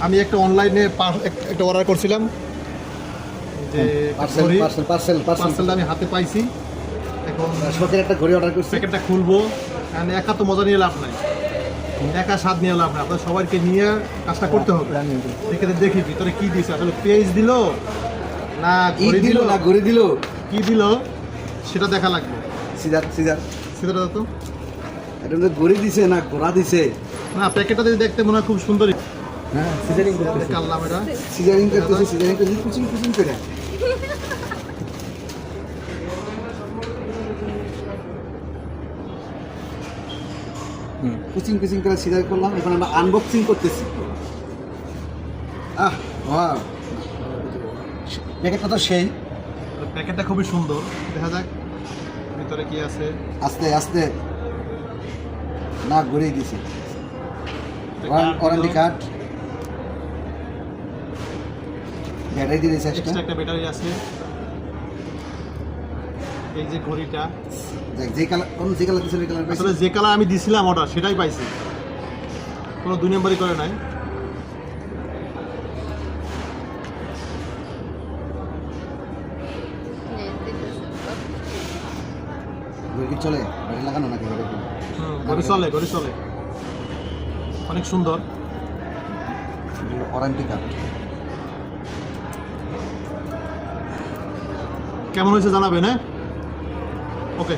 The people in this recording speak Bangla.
আমি একটা অনলাইনে একটা অর্ডার করছিলাম, যে পার্সেলটা আমি হাতে পাইছি। এখন শখের একটা ঘড়ি অর্ডার করছি। প্যাকেটটা খুলবো, একা তো মজা নিয়ে লাভ নাই, একা স্বাদ নিয়ে লাভ নাই, আপনার সবাইকে নিয়ে কাজটা করতে হবে। দেখি ভিতরে কি দিয়েছে, আসলে পেজ দিল না ঘড়ি দিল না ঘড়ি দিল, কি দিল সেটা দেখা লাগবে। সিজার তো এটা ঘড়ি দিছে না ঘোড়া দিছে। না, প্যাকেটটা যদি দেখতে মনে হয় খুব সুন্দর। হ্যাঁ, সিজারিং করতেছে। কাল্লাম এটা সিজারিং করতেছে কুচিং করে। কুচিং করে সিজার করলাম। এখন আমরা আনবক্সিং করতেছি। ওয়াও, প্যাকেটটা তো সেই। প্যাকেটটা খুবই সুন্দর, দেখা যাক ভিতরে কি আছে। আস্তে না ঘুরে দিছি। ওয়ারেন্টি কার্ড, ব্যাটারি দিয়ে দিয়েছে, একটা ব্যাটারি আছে। এই যে ঘড়িটা, যে কালার দিয়েছিল, আসলে যে কালার আমি দিছিলাম অর্ডার সেটাই পাইছি, কোনো 2 নম্বরই করে নাই। ঘড়ি চলে, ব্যাটারি লাগানো নাকি? ঘড়ি চলে, অনেক সুন্দর। ওয়ারেন্টি কার্ড কেমন হয়েছে জানাবেন, হ্যাঁ? ওকে।